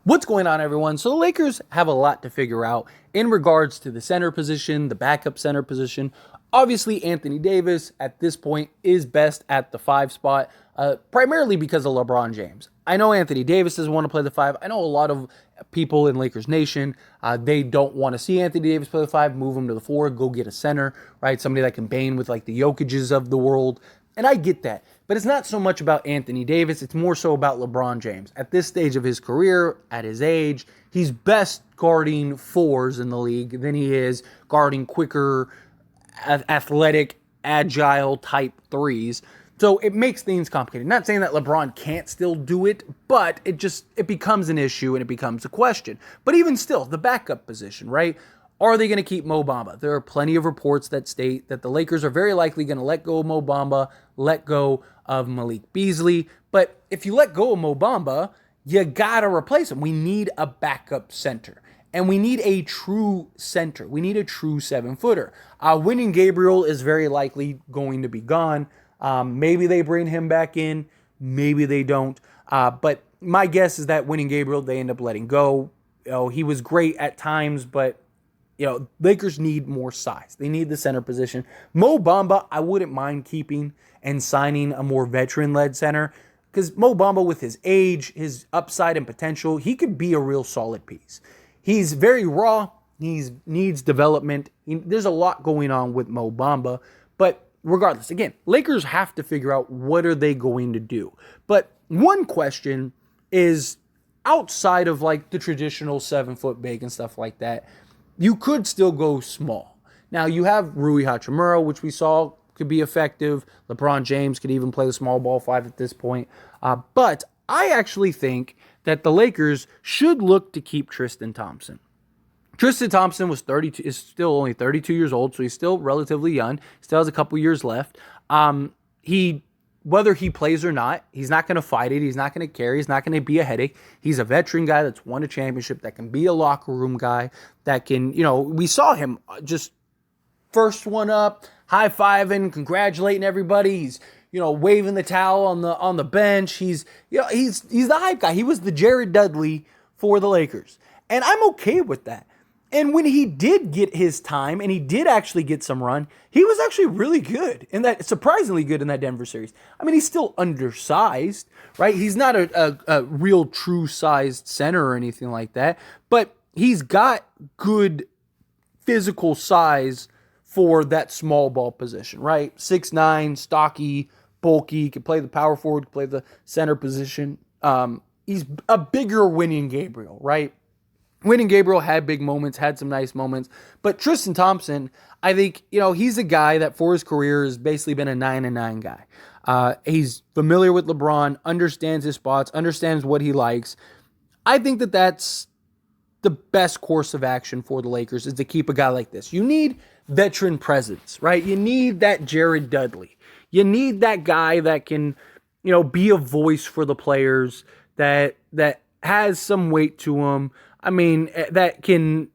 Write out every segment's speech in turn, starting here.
What's going on, everyone? So the Lakers have a lot to figure out in regards to the center position, the backup center position. Obviously, Anthony Davis at this point is best at the 5 spot, primarily because of LeBron James. I know Anthony Davis doesn't want to play the 5. I know a lot of people in Lakers Nation, they don't want to see Anthony Davis play the 5, move him to the 4, go get a center, right? Somebody that can bang with like the Jokic's of the world. And I get that. But it's not so much about Anthony Davis. It's more so about LeBron James. At this stage of his career, at his age, he's best guarding 4s in the league than he is guarding quicker, athletic, agile type 3s. So it makes things complicated. Not saying that LeBron can't still do it, but it becomes an issue and it becomes a question. But even still, the backup position, right? Are they going to keep Mo Bamba? There are plenty of reports that state that the Lakers are very likely going to let go of Mo Bamba, let go of Malik Beasley. But if you let go of Mo Bamba, you got to replace him. We need a backup center. And we need a true center. We need a true 7-footer. Winning Gabriel is very likely going to be gone. Maybe they bring him back in. Maybe they don't. But my guess is that Winning Gabriel, they end up letting go. He was great at times, but Lakers need more size. They need the center position. Mo Bamba, I wouldn't mind keeping and signing a more veteran-led center because Mo Bamba, with his age, his upside and potential, he could be a real solid piece. He's very raw. He needs development. There's a lot going on with Mo Bamba, but regardless, again, Lakers have to figure out what are they going to do. But one question is, outside of like the traditional 7-foot big and stuff like that, you could still go small. Now, you have Rui Hachimura, which we saw could be effective. LeBron James could even play the small ball 5 at this point. But I actually think that the Lakers should look to keep Tristan Thompson. Tristan Thompson is still only 32 years old, so he's still relatively young. Still has a couple years left. Whether he plays or not, he's not going to fight it. He's not going to carry. He's not going to be a headache. He's a veteran guy that's won a championship, that can be a locker room guy, that can, we saw him just first one up, high-fiving, congratulating everybody. He's, waving the towel on the bench. He's the hype guy. He was the Jared Dudley for the Lakers. And I'm okay with that. And when he did get his time and he did actually get some run, he was actually really good surprisingly good in that Denver series. I mean, he's still undersized, right? He's not a real true sized center or anything like that, but he's got good physical size for that small ball position, right? 6'9", stocky, bulky, can play the power forward, can play the center position. He's a bigger Winning Gabriel, right? Winning Gabriel had big moments, had some nice moments. But Tristan Thompson, I think, he's a guy that for his career has basically been a 9-9 guy. He's familiar with LeBron, understands his spots, understands what he likes. I think that that's the best course of action for the Lakers, is to keep a guy like this. You need veteran presence, right? You need that Jared Dudley. You need that guy that can, be a voice for the players, that has some weight to him. I mean, that can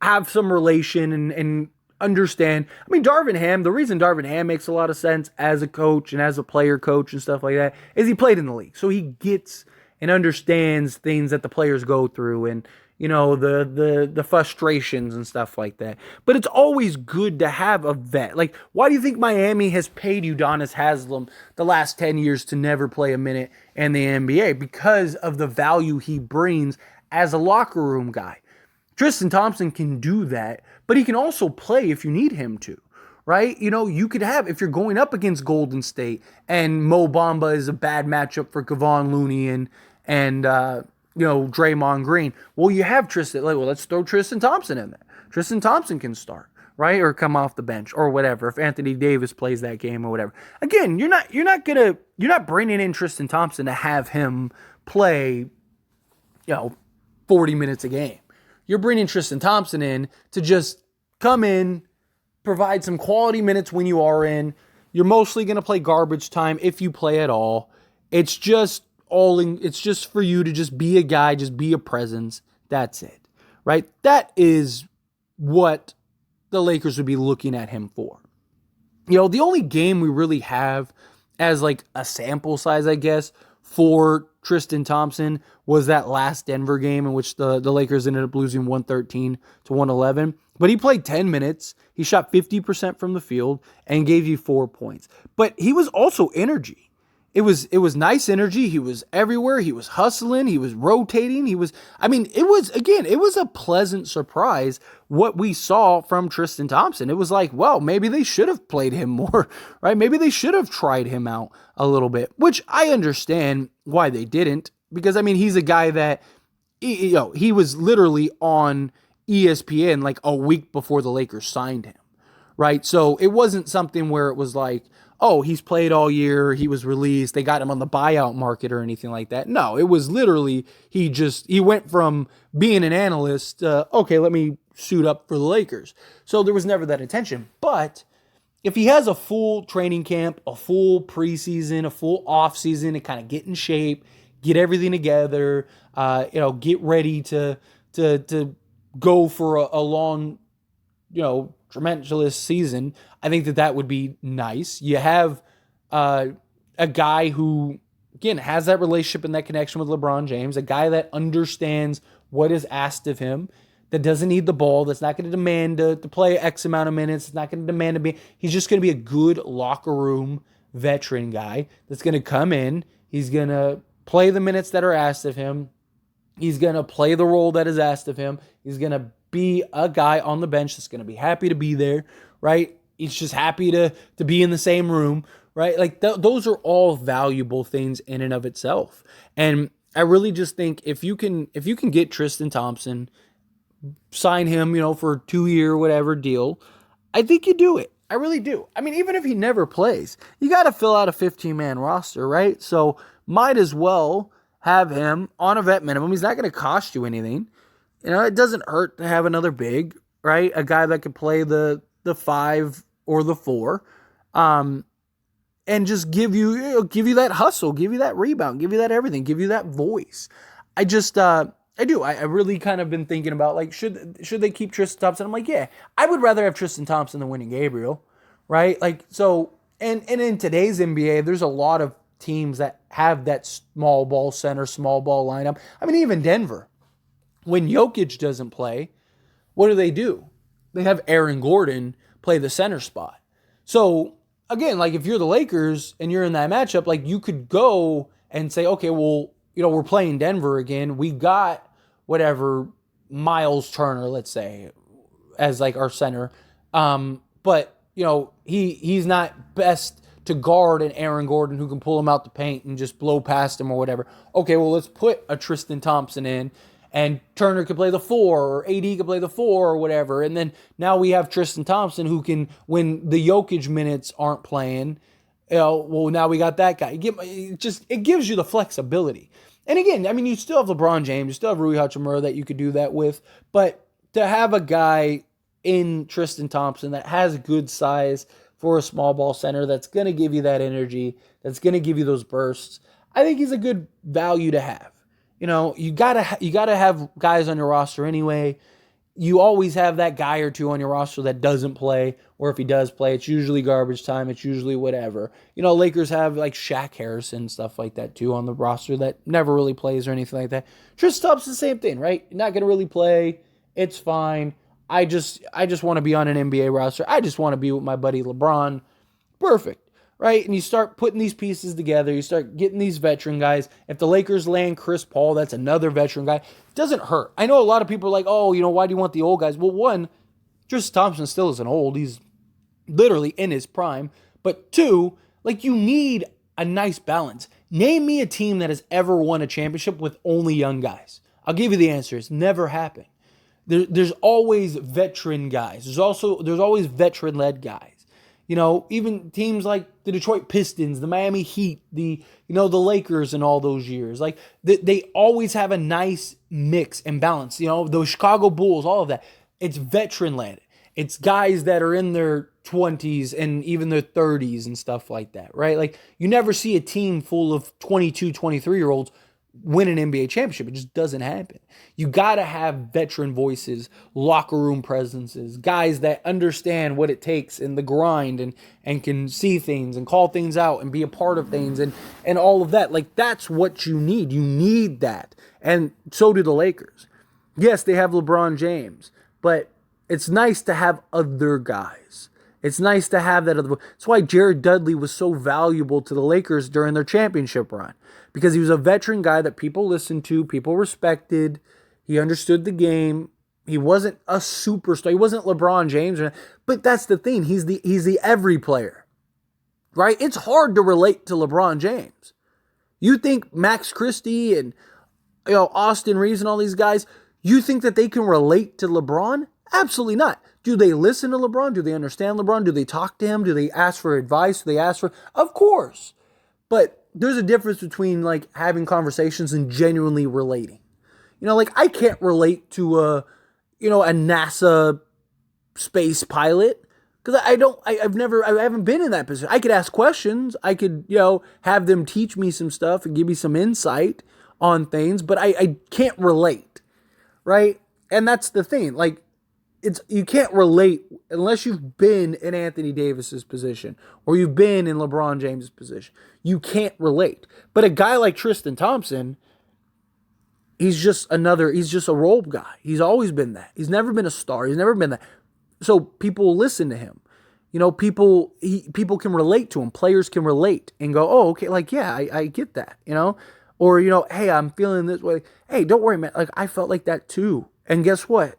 have some relation and understand. I mean, Darvin Ham, the reason Darvin Ham makes a lot of sense as a coach and as a player coach and stuff like that is he played in the league. So he gets and understands things that the players go through and, the frustrations and stuff like that. But it's always good to have a vet. Like, why do you think Miami has paid Udonis Haslem the last 10 years to never play a minute in the NBA? Because of the value he brings as a locker room guy. Tristan Thompson can do that, but he can also play if you need him to, right? You could have, if you're going up against Golden State and Mo Bamba is a bad matchup for Kevon Looney and Draymond Green. Well, you have Tristan, let's throw Tristan Thompson in there. Tristan Thompson can start, right? Or come off the bench or whatever. If Anthony Davis plays that game or whatever. Again, you're not bringing in Tristan Thompson to have him play, 40 minutes a game. You're bringing Tristan Thompson in to just come in, provide some quality minutes when you are in. You're mostly going to play garbage time if you play at all. It's just for you to just be a guy, just be a presence. That's it, right? That is what the Lakers would be looking at him for. The only game we really have as like a sample size, I guess, for Tristan Thompson was that last Denver game in which the Lakers ended up losing 113 to 111. But he played 10 minutes. He shot 50% from the field and gave you 4 points. But he was also energy. It was nice energy. He was everywhere. He was hustling. He was rotating. It was a pleasant surprise what we saw from Tristan Thompson. It was like, well, maybe they should have played him more, right? Maybe they should have tried him out a little bit, which I understand why they didn't, because he's a guy that, he was literally on ESPN like a week before the Lakers signed him, right? So it wasn't something where it was like, oh, he's played all year, he was released, they got him on the buyout market or anything like that. No, it was literally, he went from being an analyst, okay, let me suit up for the Lakers. So there was never that intention. But if he has a full training camp, a full preseason, a full offseason to kind of get in shape, get everything together, get ready to go for a long, tremendous season, I think that would be nice. You have a guy who, again, has that relationship and that connection with LeBron James, a guy that understands what is asked of him, that doesn't need the ball, that's not going to demand to play X amount of minutes, it's not going to demand to be, he's just going to be a good locker room veteran guy that's going to come in, he's going to play the minutes that are asked of him, he's going to play the role that is asked of him, he's going to be a guy on the bench that's going to be happy to be there, right? He's just happy to be in the same room, right? Like those are all valuable things in and of itself. And I really just think if you can get Tristan Thompson, sign him, for a 2-year whatever deal, I think you do it. I really do. Even if he never plays, you got to fill out a 15-man roster, right? So might as well have him on a vet minimum. He's not going to cost you anything. It doesn't hurt to have another big, right? A guy that can play the 5 or the 4, and just give you that hustle, give you that rebound, give you that everything, give you that voice. I really kind of been thinking about, like, should they keep Tristan Thompson? I'm like, yeah, I would rather have Tristan Thompson than Wenyen Gabriel, right? Like, so, and in today's NBA, there's a lot of teams that have that small ball center, small ball lineup. Even Denver, when Jokic doesn't play, what do? They have Aaron Gordon play the center spot. So, again, like, if you're the Lakers and you're in that matchup, like, you could go and say, okay, well, we're playing Denver again. We got whatever Miles Turner, let's say, as like our center. But, he's not best to guard an Aaron Gordon who can pull him out the paint and just blow past him or whatever. Okay, well, let's put a Tristan Thompson in, and Turner could play the 4, or AD could play the 4 or whatever. And then now we have Tristan Thompson who can, when the Jokic minutes aren't playing, well, now we got that guy. It gives you the flexibility. And again, you still have LeBron James, you still have Rui Hachimura that you could do that with. But to have a guy in Tristan Thompson that has good size for a small ball center, that's going to give you that energy, that's going to give you those bursts, I think he's a good value to have. You gotta have guys on your roster anyway. You always have that guy or two on your roster that doesn't play, or if he does play, it's usually garbage time. It's usually whatever. Lakers have like Shaq Harrison, stuff like that too on the roster that never really plays or anything like that. Tristan Thompson's the same thing, right? You're not gonna really play. It's fine. I just want to be on an NBA roster. I just want to be with my buddy LeBron. Perfect. Right? And you start putting these pieces together. You start getting these veteran guys. If the Lakers land Chris Paul, that's another veteran guy. It doesn't hurt. I know a lot of people are like, oh, why do you want the old guys? Well, one, Tristan Thompson still isn't old. He's literally in his prime. But two, like, you need a nice balance. Name me a team that has ever won a championship with only young guys. I'll give you the answer. It's never happened. There's always veteran guys. There's always veteran-led guys. Even teams like the Detroit Pistons, the Miami Heat, the Lakers in all those years. Like, they always have a nice mix and balance. The Chicago Bulls, all of that. It's veteran-led. It's guys that are in their 20s and even their 30s and stuff like that, right? Like, you never see a team full of 22, 23-year-olds win an NBA championship. It just doesn't happen. You got to have veteran voices, locker room presences, guys that understand what it takes in the grind and can see things and call things out and be a part of things and all of that. Like, that's what you need. You need that. And so do the Lakers. Yes, they have LeBron James, but it's nice to have other guys. It's nice to have that other. That's why Jared Dudley was so valuable to the Lakers during their championship run, because he was a veteran guy that people listened to, people respected. He understood the game. He wasn't a superstar. He wasn't LeBron James, but that's the thing. He's the every player, right? It's hard to relate to LeBron James. You think Max Christie and Austin Reeves and all these guys, you think that they can relate to LeBron? Absolutely not. Do they listen to LeBron? Do they understand LeBron? Do they talk to him? Do they ask for advice? Do they ask for... Of course. But there's a difference between like having conversations and genuinely relating. Like I can't relate to a NASA space pilot because I haven't been in that position. I could ask questions. I could, have them teach me some stuff and give me some insight on things, but I can't relate, right? And that's the thing. Like, you can't relate unless you've been in Anthony Davis's position or you've been in LeBron James's position. You can't relate. But a guy like Tristan Thompson, he's just a role guy. He's always been that. He's never been a star. He's never been that. So people listen to him. People can relate to him. Players can relate and go, oh, okay, like, yeah, I get that, Or, hey, I'm feeling this way. Hey, don't worry, man. Like, I felt like that too. And guess what?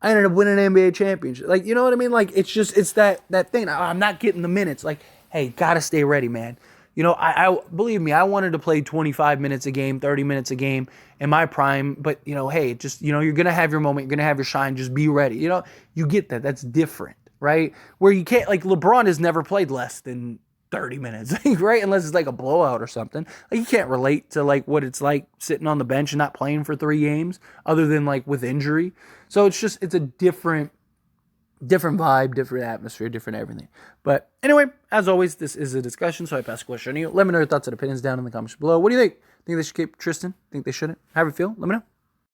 I ended up winning an NBA championship. Like, you know what I mean? Like, it's that thing. I'm not getting the minutes. Like, hey, gotta stay ready, man. I believe me, I wanted to play 25 minutes a game, 30 minutes a game in my prime. But, hey, just, you're going to have your moment. You're going to have your shine. Just be ready. You get that. That's different, right? Where you can't, like, LeBron has never played less than 30 minutes, right? Unless it's like a blowout or something. Like, you can't relate to like what it's like sitting on the bench and not playing for 3 games other than like with injury. So it's a different vibe, different atmosphere, different everything. But anyway, as always, this is a discussion, so I pass the question on you. Let me know your thoughts and opinions down in the comments below. What do you think? Think they should keep Tristan? Think they shouldn't? How do you feel? Let me know.